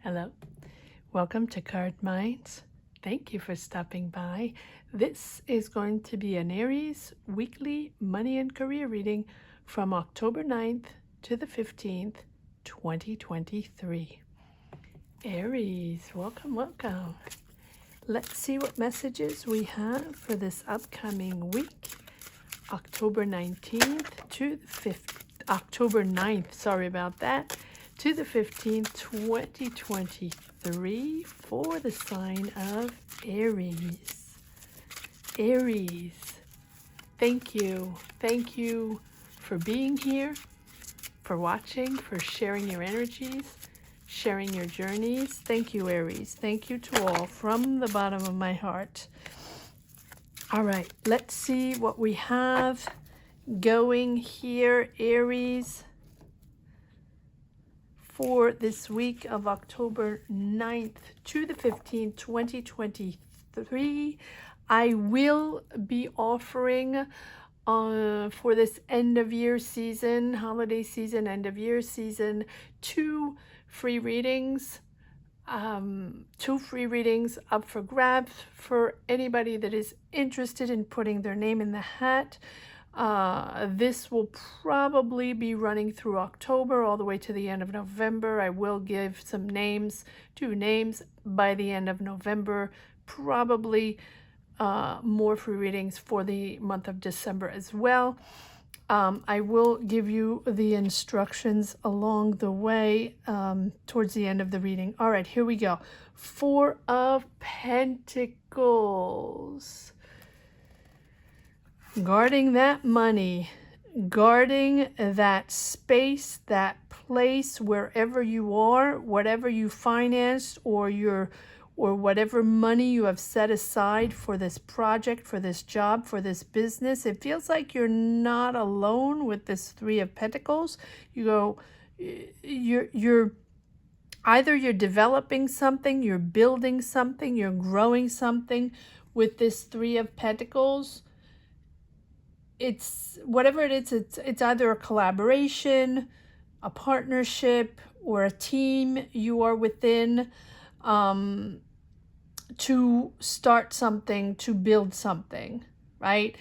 Hello, welcome to Card Minds. Thank you for stopping by. This is going to be an Aries weekly money and career reading from October 9th to the 15th, 2023. Aries, welcome. Let's see what messages we have for this upcoming week, October 19th to the 5th, October 9th, sorry about that, to the 15th, 2023 for the sign of Aries. Aries, thank you. Thank you for being here, for watching, for sharing your energies, sharing your journeys. Thank you, Aries. Thank you to all from the bottom of my heart. All right, let's see what we have going here, Aries, for this week of October 9th to the 15th, 2023. I will be offering for this end of year season, holiday season, end of year season, two free readings up for grabs for anybody that is interested in putting their name in the hat. This will probably be running through October all the way to the end of November. I will give some names, 2 names by the end of November, probably more free readings for the month of December as well. I will give you the instructions along the way towards the end of the reading. All right, here we go. 4 of Pentacles. Guarding that money, guarding that space, that place, wherever you are, whatever you financed or whatever money you have set aside for this project, for this job, for this business. It feels like you're not alone with this 3 of Pentacles. You're either you're developing something, you're building something, you're growing something with this 3 of Pentacles. It's whatever it is, it's either a collaboration, a partnership, or a team you are within to start something, to build something, right?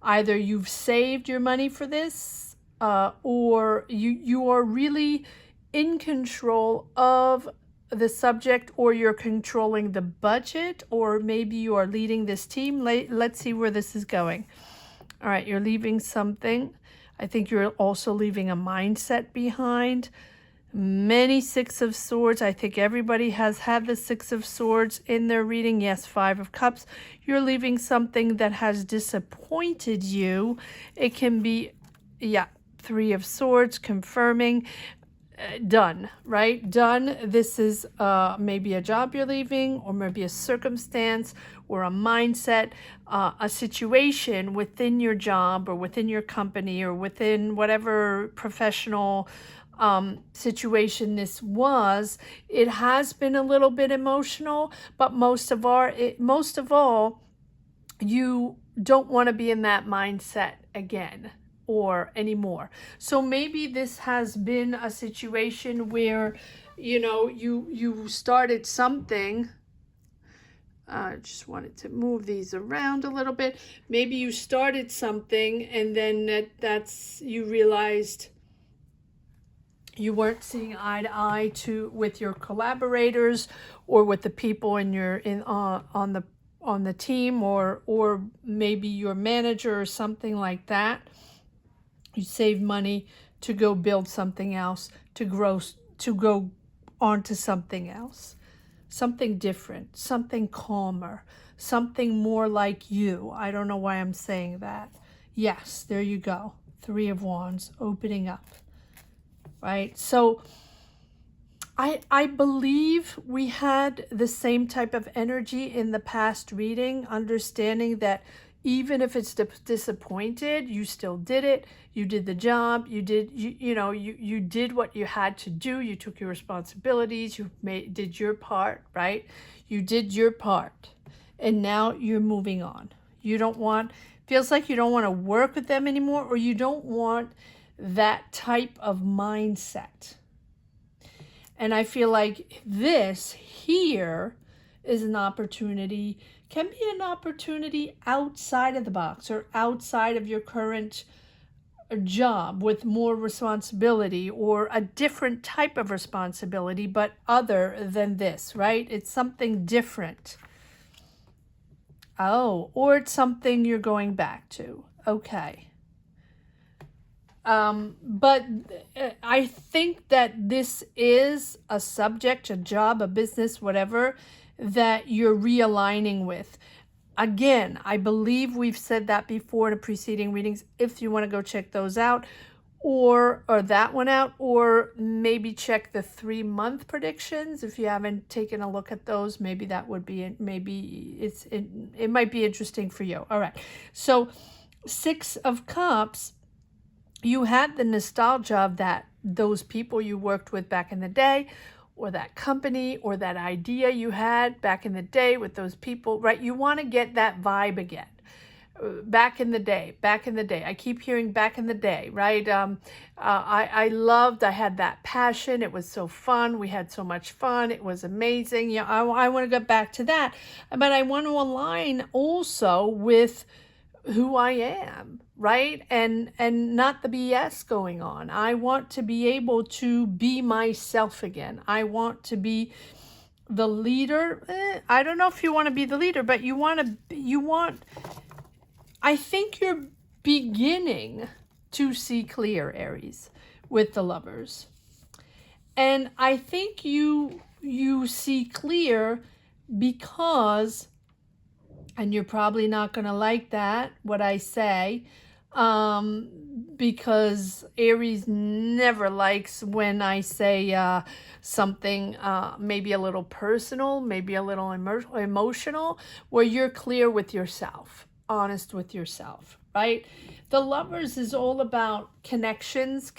Either you've saved your money for this, or you are really in control of the subject, or you're controlling the budget, or maybe you are leading this team. Let's see where this is going. All right, you're leaving something. I think you're also leaving a mindset behind. Many 6 of Swords. I think everybody has had the 6 of Swords in their reading. Yes, 5 of Cups. You're leaving something that has disappointed you. It can be, 3 of Swords, confirming. Done, right? Done. This is maybe a job you're leaving, or maybe a circumstance or a mindset, a situation within your job or within your company or within whatever professional situation this was. It has been a little bit emotional, but most of all, you don't want to be in that mindset again or anymore. So maybe this has been a situation where, you started something. Just wanted to move these around a little bit. Maybe you started something and then you realized you weren't seeing eye to eye with your collaborators or with the people on the team, or maybe your manager or something like that. You save money to go build something else, to go on to something else, something different, something calmer, something more like you. I don't know why I'm saying that. Yes, there you go. 3 of Wands, opening up, right? So I believe we had the same type of energy in the past reading, understanding that even if it's disappointed, you still did it. You did the job. You did what you had to do. You took your responsibilities. You did your part, right? You did your part, and now you're moving on. Feels like you don't want to work with them anymore, or you don't want that type of mindset. And I feel like this here is an opportunity, can be an opportunity outside of the box or outside of your current job with more responsibility or a different type of responsibility, but other than this, right? It's something different. Oh, or it's something you're going back to. Okay. But I think that this is a subject, a job, a business, whatever, that you're realigning with. Again, I believe we've said that before in the preceding readings. If you want to go check those out, or that one out, or maybe check the 3-month predictions. If you haven't taken a look at those, maybe that would be it. Maybe it might be interesting for you. All right. So 6 of Cups, you had the nostalgia of those people you worked with back in the day, or that company, or that idea you had back in the day with those people, right? You want to get that vibe again. Back in the day. I keep hearing back in the day, right? I had that passion. It was so fun. We had so much fun. It was amazing. Yeah, I want to get back to that. But I want to align also with who I am, right? And not the BS going on. I want to be able to be myself again. I want to be the leader. I don't know if you want to be the leader, but I think you're beginning to see clear, Aries, with the Lovers. And I think you see clear because, and you're probably not going to like that, what I say, because Aries never likes when I say something maybe a little personal, maybe a little emotional, where you're clear with yourself, honest with yourself, right? The Lovers is all about connections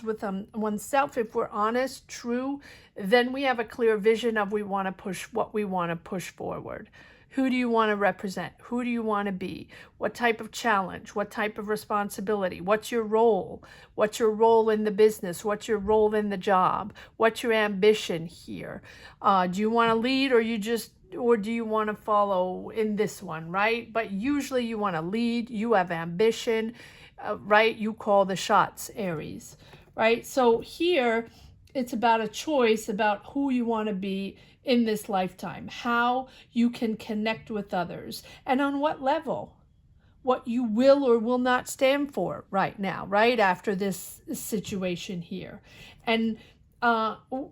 with oneself. If we're honest, true, then we have a clear vision of what we want to push forward. Who do you want to represent? Who do you want to be? What type of challenge? What type of responsibility? What's your role? What's your role in the business? What's your role in the job? What's your ambition here? Do you want to lead, or do you want to follow in this one, right? But usually you want to lead. You have ambition, right? You call the shots, Aries, right? So here it's about a choice about who you want to be in this lifetime, how you can connect with others, and on what level, what you will or will not stand for right now, right after this situation here. And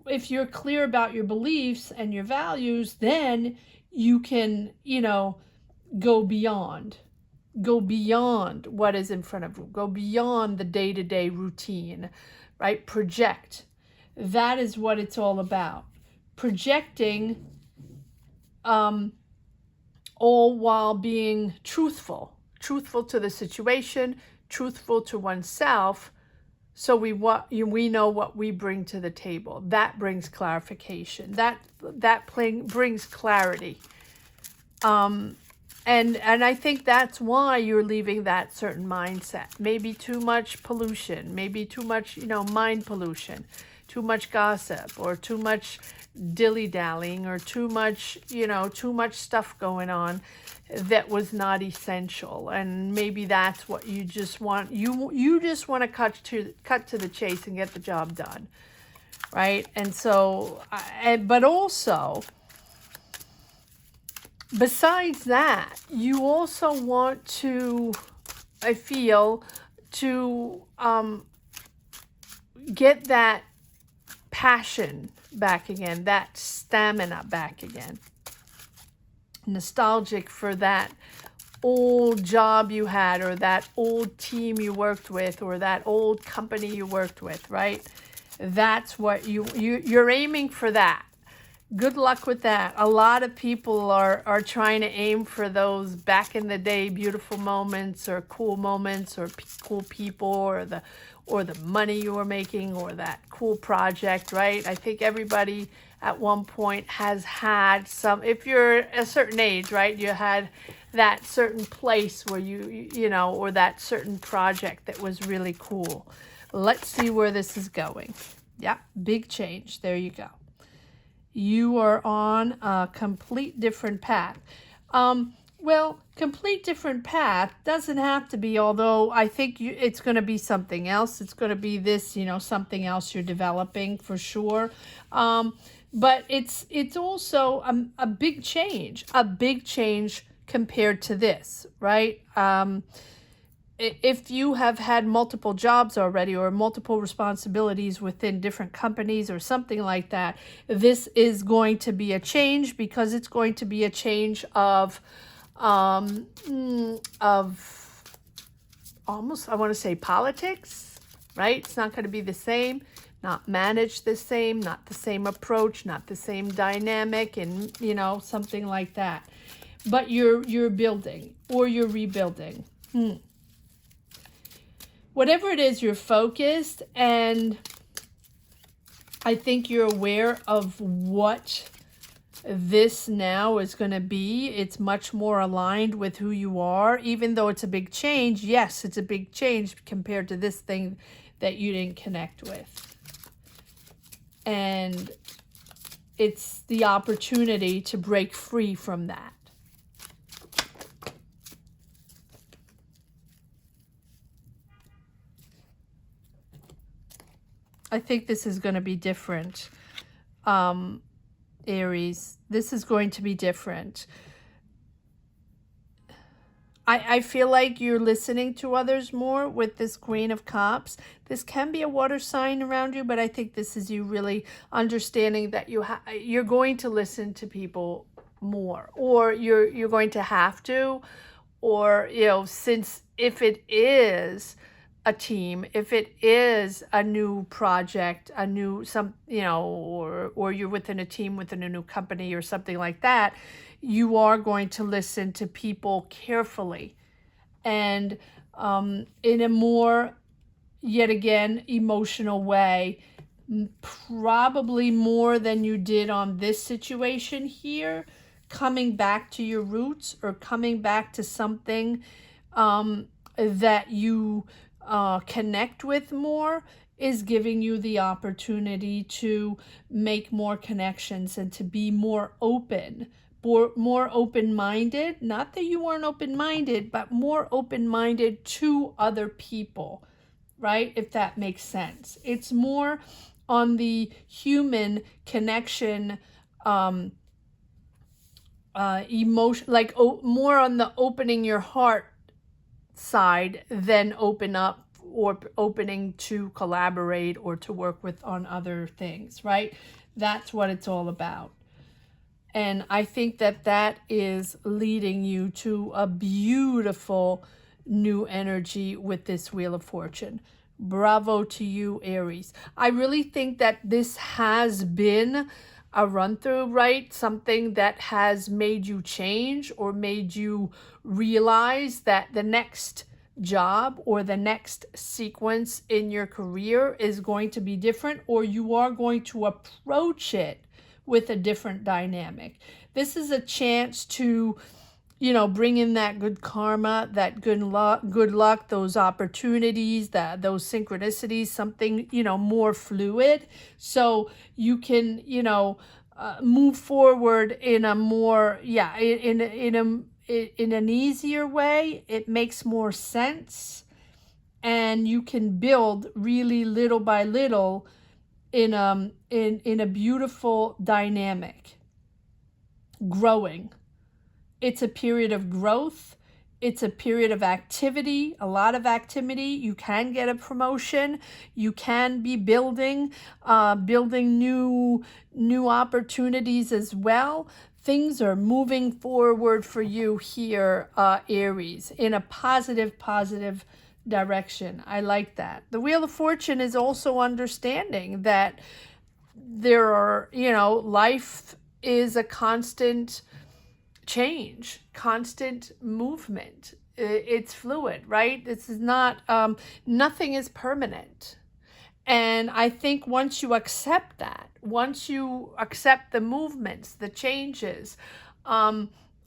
if you're clear about your beliefs and your values, then you can, go beyond what is in front of you, go beyond the day-to-day routine, right? Project. That is what it's all about. Projecting, all while being truthful to the situation, truthful to oneself, so we know what we bring to the table. That brings clarification. That brings clarity. And I think that's why you're leaving that certain mindset. Maybe too much pollution, maybe too much, mind pollution, too much gossip, or too much dilly-dallying, or too much stuff going on that was not essential. And maybe that's what you just want. You just want to cut to the chase and get the job done, right? And so, but also, besides that, you also want to, I feel, to get that passion back again, that stamina back again. Nostalgic for that old job you had, or that old team you worked with, or that old company you worked with, right? That's what you're aiming for. That. Good luck with that. A lot of people are trying to aim for those back in the day beautiful moments, or cool moments, or cool people, or the money you were making, or that cool project, right? I think everybody at one point has had some, if you're a certain age, right, you had that certain place where or that certain project that was really cool. Let's see where this is going. Yeah, big change. There you go. You are on a complete different path. Well, complete different path doesn't have to be, although I think it's going to be something else. It's going to be this, something else you're developing for sure. But it's also a big change compared to this, right? If you have had multiple jobs already or multiple responsibilities within different companies or something like that, this is going to be a change, because it's going to be a change of almost, I want to say, politics, right? It's not going to be the same, not managed the same, not the same approach, not the same dynamic, and something like that. But you're building or you're rebuilding. Whatever it is, you're focused, and I think you're aware of what this now is going to be. It's much more aligned with who you are, even though it's a big change. Yes, it's a big change compared to this thing that you didn't connect with. And it's the opportunity to break free from that. I think this is going to be different, Aries. This is going to be different. I feel like you're listening to others more with this Queen of Cups. This can be a water sign around you, but I think this is you really understanding that you're going to listen to people more, or you're going to have to, or since if it is a team, if it is a new project, a new or you're within a team within a new company or something like that, you are going to listen to people carefully and in a more, yet again, emotional way, probably more than you did on this situation here, coming back to your roots or coming back to something that you connect with more, is giving you the opportunity to make more connections and to be more open, more open-minded. Not that you weren't open-minded, but more open-minded to other people, right? If that makes sense. It's more on the human connection, emotion, like more on the opening your heart side than opening to collaborate or to work with on other things, right? That's what it's all about. And I think that is leading you to a beautiful new energy with this Wheel of Fortune. Bravo to you, Aries. I really think that this has been a run through, right? Something that has made you change or made you realize that the next job or the next sequence in your career is going to be different, or you are going to approach it with a different dynamic. This is a chance to, bring in that good karma, that good luck, those opportunities, those synchronicities, something, more fluid, so you can, move forward in a more, in an easier way. It makes more sense, and you can build really little by little in a beautiful dynamic, growing. It's a period of growth. It's a period of activity, a lot of activity. You can get a promotion. You can be building new opportunities as well. Things are moving forward for you here, Aries, in a positive direction. I like that. The Wheel of Fortune is also understanding that there are, life is a constant change, constant movement. It's fluid, right? This is not, nothing is permanent. And I think once you accept that, once you accept the movements, the changes,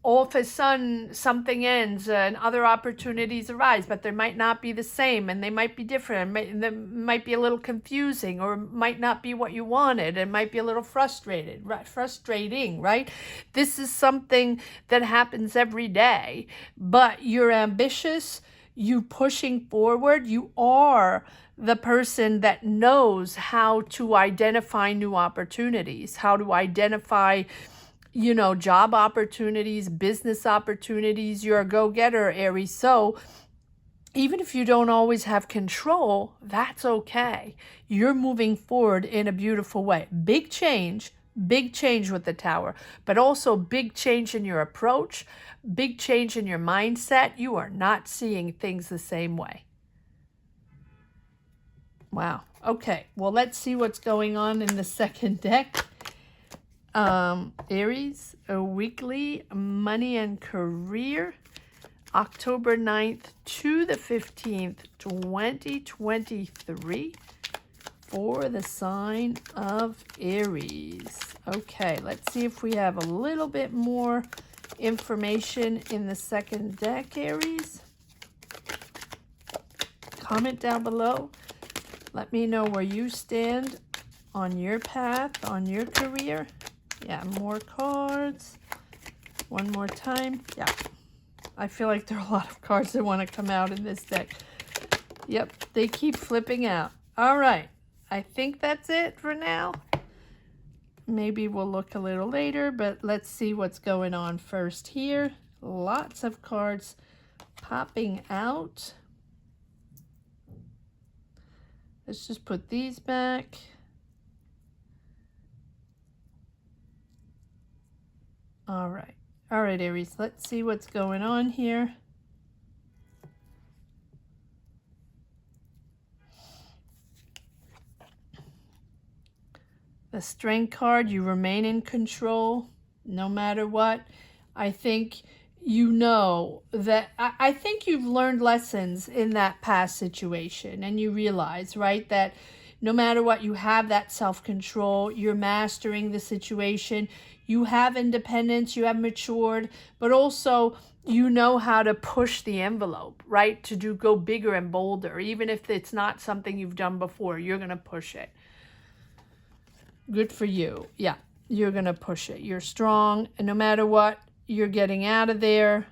all of a sudden something ends and other opportunities arise, but they might not be the same, and they might be different, and they might be a little confusing, or might not be what you wanted, and might be a little frustrating, right? This is something that happens every day, but you're ambitious, you pushing forward, you are the person that knows how to identify new opportunities, how to identify, you know, job opportunities, business opportunities. You're a go-getter, Aries. So even if you don't always have control, that's okay. You're moving forward in a beautiful way. Big change with the Tower, but also big change in your approach, big change in your mindset. You are not seeing things the same way. Wow. Okay. Well, let's see what's going on in the second deck. Aries, a weekly money and career, October 9th to the 15th, 2023, for the sign of Aries. Okay, let's see if we have a little bit more information in the second deck, Aries. Comment down below. Let me know where you stand on your path, on your career. Yeah, more cards. One more time. Yeah. I feel like there are a lot of cards that want to come out in this deck. Yep, they keep flipping out. All right. I think that's it for now. Maybe we'll look a little later, but let's see what's going on first here. Lots of cards popping out. Let's just put these back. All right, Aries, let's see what's going on here. The Strength card, you remain in control no matter what. I think you know that, I think you've learned lessons in that past situation, and you realize, right, that no matter what, you have that self-control, you're mastering the situation, you have independence, you have matured, but also you know how to push the envelope, right, to go bigger and bolder. Even if it's not something you've done before, you're going to push it. Good for you. Yeah, you're going to push it. You're strong, and no matter what, you're getting out of there.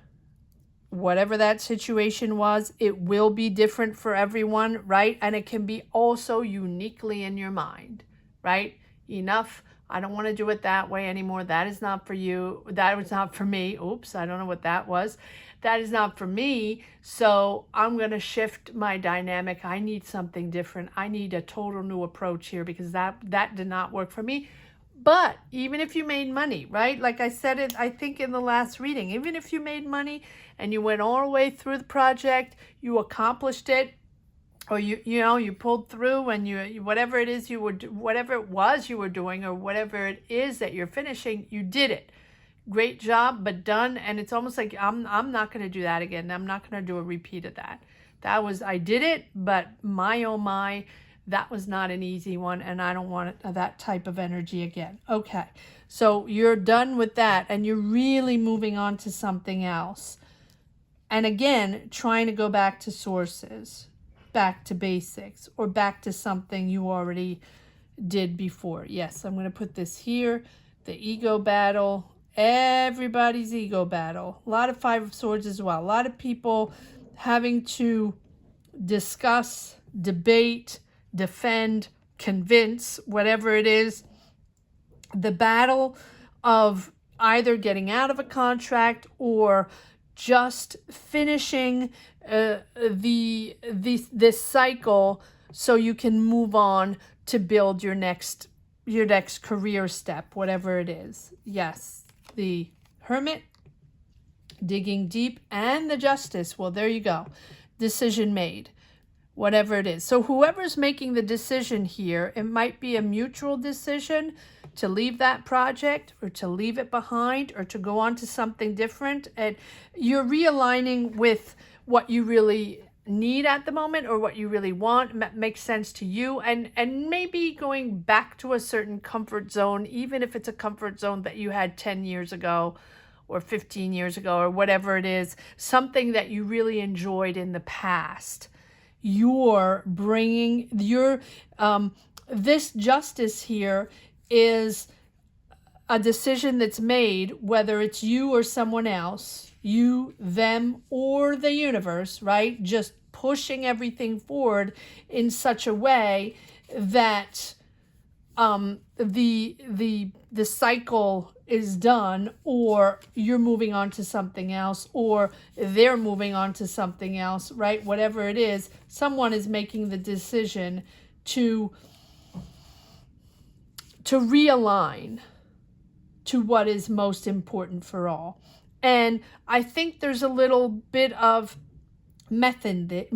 Whatever that situation was, it will be different for everyone, right? And it can be also uniquely in your mind, right? Enough. I don't want to do it that way anymore. That is not for you. That was not for me. Oops, I don't know what that was. That is not for me. So I'm going to shift my dynamic. I need something different. I need a total new approach here because that did not work for me. But even if you made money, right? Like I said it, I think in the last reading, even if you made money and you went all the way through the project, you accomplished it, or you pulled through, and you whatever it is you were whatever it was you were doing, or whatever it is that you're finishing, you did it. Great job, but done. And it's almost like I'm not going to do that again. I'm not going to do a repeat of that. I did it, but my oh my, that was not an easy one, and I don't want that type of energy again. Okay, so you're done with that, and you're really moving on to something else. And again, trying to go back to sources, back to basics, or back to something you already did before. Yes, I'm going to put this here. The ego battle, everybody's ego battle. A lot of Five of Swords as well. A lot of people having to discuss, debate, defend, convince, whatever it is. The battle of either getting out of a contract or just finishing this cycle so you can move on to build your next career step, whatever it is. Yes, the Hermit, digging deep, and the Justice. Well, there you go. Decision made. Whatever it is. So whoever's making the decision here, it might be a mutual decision to leave that project or to leave it behind or to go on to something different. And you're realigning with what you really need at the moment or what you really want, makes sense to you, and maybe going back to a certain comfort zone, even if it's a comfort zone that you had 10 years ago or 15 years ago or whatever it is, something that you really enjoyed in the past. You're bringing this justice here is a decision that's made, whether it's you or someone else, you, them, or the universe, right? Just pushing everything forward in such a way that the cycle is done, or you're moving on to something else, or they're moving on to something else, right? Whatever it is, someone is making the decision to realign to what is most important for all. And I think there's a little bit of method,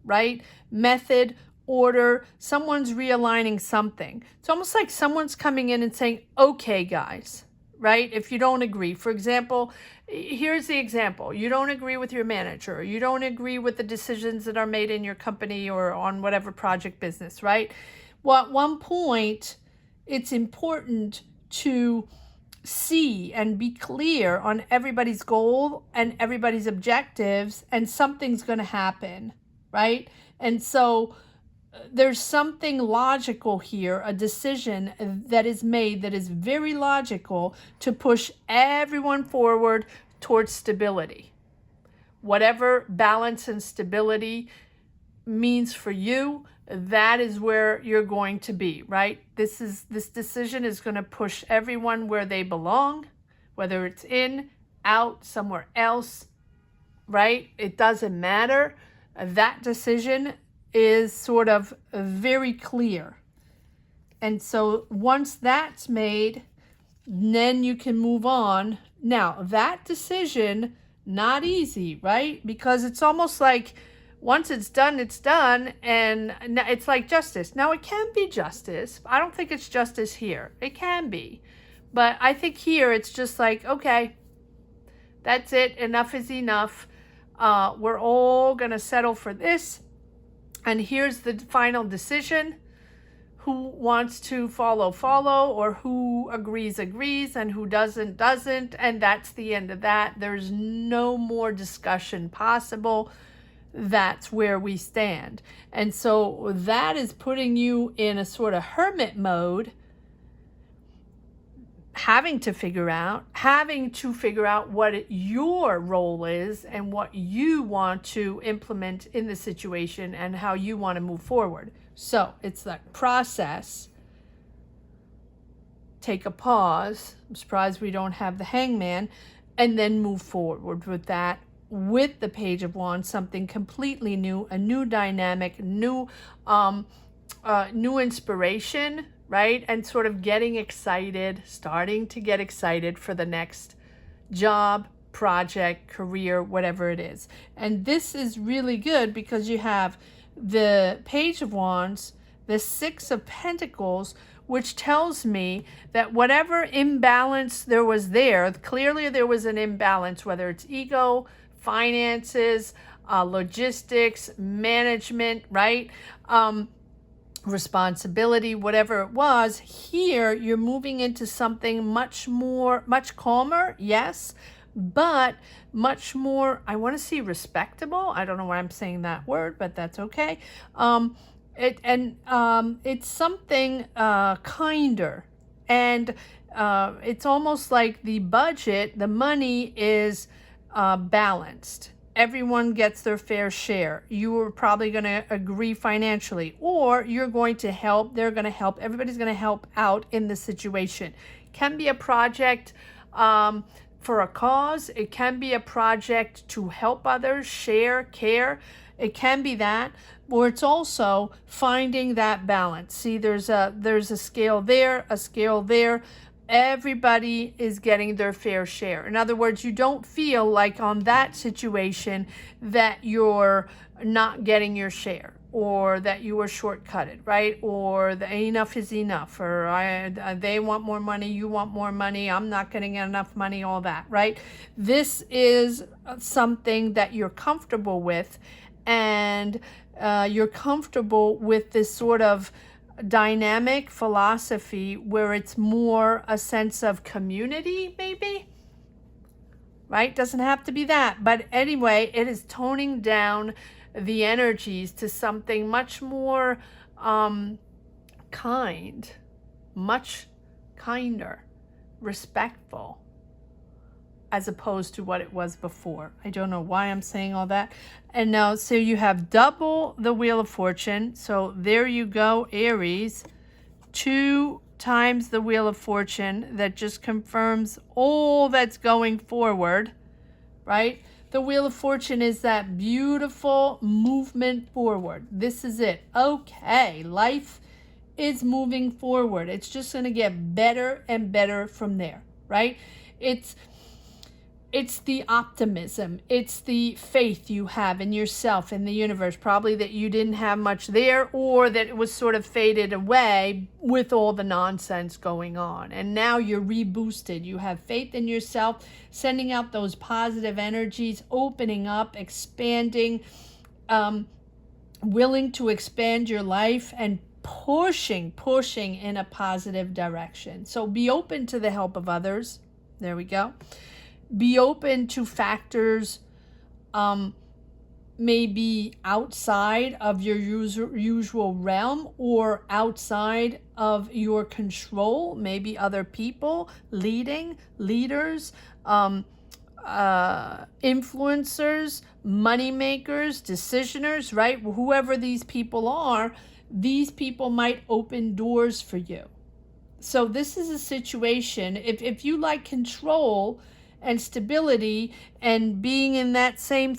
right? Method, order, someone's realigning something. It's almost like someone's coming in and saying, okay, guys, right? If you don't agree, for example, here's the example. You don't agree with your manager, or you don't agree with the decisions that are made in your company or on whatever project business, right? Well, at one point, it's important to see and be clear on everybody's goal and everybody's objectives, and something's going to happen, right? And so there's something logical here, a decision that is made that is very logical to push everyone forward towards stability. Whatever balance and stability means for you, that is where you're going to be, right? This decision is going to push everyone where they belong, whether it's in, out, somewhere else, right? It doesn't matter. That decision is sort of very clear. And so once that's made, then you can move on. Now, that decision, not easy, right? Because it's almost like once it's done, and it's like justice. Now, it can be justice. I don't think it's justice here. It can be. But I think here it's just like, okay, that's it. Enough is enough. We're all going to settle for this. And here's the final decision. Who wants to follow, or who agrees, and who doesn't. And that's the end of that. There's no more discussion possible. That's where we stand. And so that is putting you in a sort of hermit mode, having to figure out what your role is and what you want to implement in the situation and how you want to move forward. So it's that process. Take a pause. I'm surprised we don't have the hangman, and then move forward with that. With the Page of Wands, something completely new, a new dynamic, new inspiration, right? And sort of getting excited, starting to get excited for the next job, project, career, whatever it is. And this is really good because you have the Page of Wands, the Six of Pentacles, which tells me that whatever imbalance there was there, clearly there was an imbalance, whether it's ego, finances, logistics, management, right? Responsibility, whatever it was. Here, you're moving into something much calmer, yes, but much more, I want to see respectable. I don't know why I'm saying that word, but that's okay. It's something kinder, and it's almost like the budget, the money is balanced. Everyone gets their fair share. You are probably going to agree financially, or you're going to help. They're going to help. Everybody's going to help out in the situation. Can be a project for a cause. It can be a project to help others, share, care. It can be that, or it's also finding that balance. See, there's a scale there, a scale there. Everybody is getting their fair share. In other words, you don't feel like on that situation that you're not getting your share, or that you were shortcutted, right? Or the enough is enough, or they want more money, you want more money, I'm not getting enough money, all that, right? This is something that you're comfortable with, and you're comfortable with this sort of dynamic philosophy where it's more a sense of community, maybe, right? Doesn't have to be that. But anyway, it is toning down the energies to something much more kind, much kinder, respectful, as opposed to what it was before. I don't know why I'm saying all that. And now, so you have double the Wheel of Fortune. So there you go, Aries. 2 times the Wheel of Fortune. That just confirms all that's going forward, right? The Wheel of Fortune is that beautiful movement forward. This is it. Okay, life is moving forward. It's just going to get better and better from there, right? It's the optimism. It's the faith you have in yourself, in the universe. Probably that you didn't have much there, or that it was sort of faded away with all the nonsense going on. And now you're reboosted. You have faith in yourself, sending out those positive energies, opening up, expanding, willing to expand your life and pushing in a positive direction. So be open to the help of others. There we go. Be open to factors maybe outside of your usual realm or outside of your control. Maybe other people, leaders, influencers, money makers, decisioners, right? Whoever these people are, these people might open doors for you. So this is a situation, if you like control and stability and being in that same,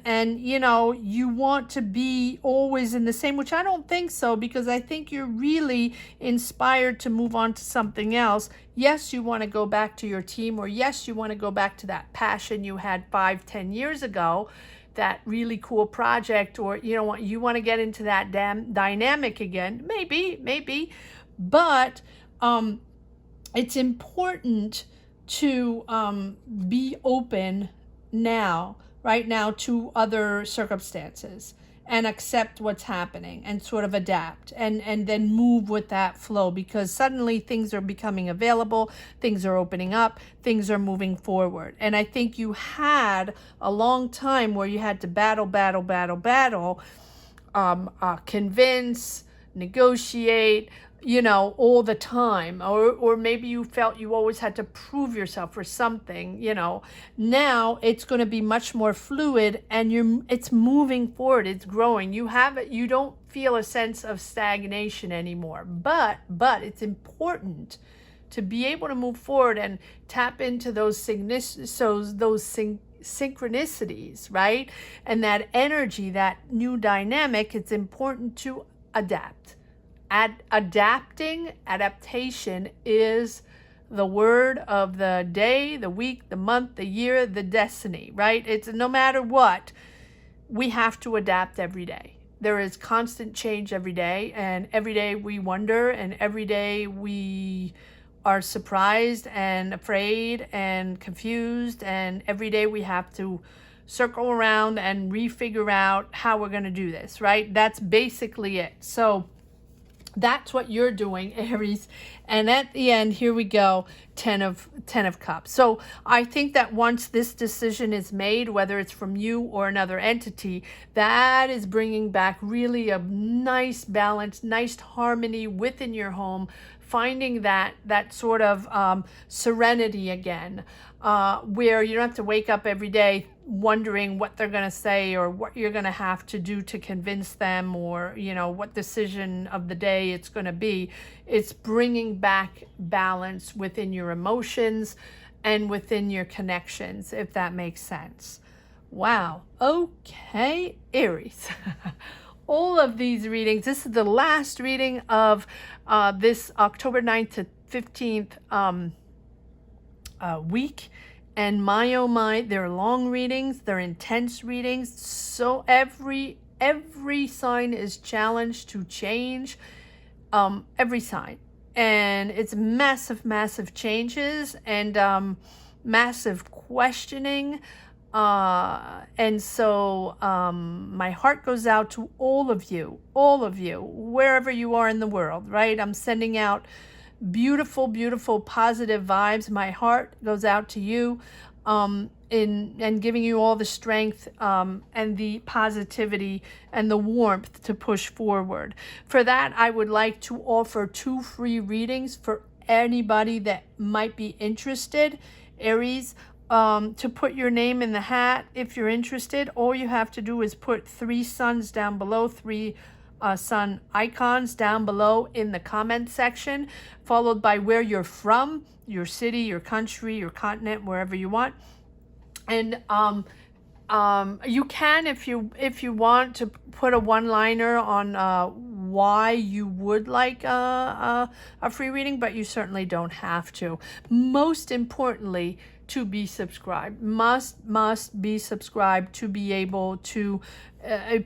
and you want to be always in the same, which I don't think so, because I think you're really inspired to move on to something else. Yes, you want to go back to your team, or yes, you want to go back to that passion you had 5-10 years ago, that really cool project, or you want to get into that dynamic again. Maybe, but it's important to be open right now to other circumstances, and accept what's happening and sort of adapt and then move with that flow, because suddenly things are becoming available, things are opening up, things are moving forward. And I think you had a long time where you had to battle, convince, negotiate, all the time, or maybe you felt you always had to prove yourself for something. Now it's going to be much more fluid, and it's moving forward, it's growing. You don't feel a sense of stagnation anymore, but it's important to be able to move forward and tap into those synchronicities, right? And that energy, that new dynamic. It's important to adapt. Adaptation is the word of the day, the week, the month, the year, the destiny, right? It's no matter what, we have to adapt every day. There is constant change every day, and every day we wonder, and every day we are surprised and afraid and confused, and every day we have to circle around and refigure out how we're going to do this, right? That's basically it. So that's what you're doing, Aries. And at the end, here we go, 10 of Cups. So I think that once this decision is made, whether it's from you or another entity, that is bringing back really a nice balance, nice harmony within your home, finding that sort of serenity again, where you don't have to wake up every day wondering what they're going to say, or what you're going to have to do to convince them, or what decision of the day it's going to be. It's bringing back balance within your emotions and within your connections, if that makes sense. Wow. Okay, Aries. All of these readings, this is the last reading of this October 9th to 15th week. And my oh my, they're long readings, they're intense readings. So every sign is challenged to change, every sign. And it's massive changes, and massive questioning. And so my heart goes out to all of you, wherever you are in the world, right? I'm sending out beautiful positive vibes. My heart goes out to you. and giving you all the strength and the positivity and the warmth to push forward. For that, I would like to offer 2 free readings for anybody that might be interested. Aries, to put your name in the hat if you're interested. All you have to do is put 3 suns down below, 3 sun icons down below in the comment section, followed by where you're from, your city, your country, your continent, wherever you want. And you can, if you want, to put a one-liner on why you would like a free reading, but you certainly don't have to. Most importantly, to be subscribed. Must be subscribed to be able to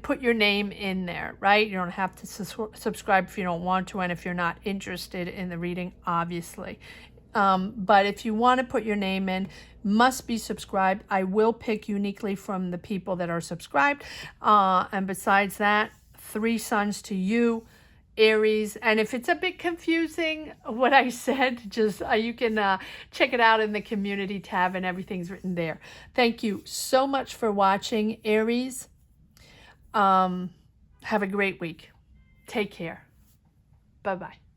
put your name in there, right? You don't have to subscribe if you don't want to, and if you're not interested in the reading, obviously. But if you want to put your name in, must be subscribed. I will pick uniquely from the people that are subscribed. And besides that, 3 suns to you, Aries. And if it's a bit confusing what I said, just you can check it out in the community tab, and everything's written there. Thank you so much for watching, Aries. Have a great week. Take care. Bye-bye.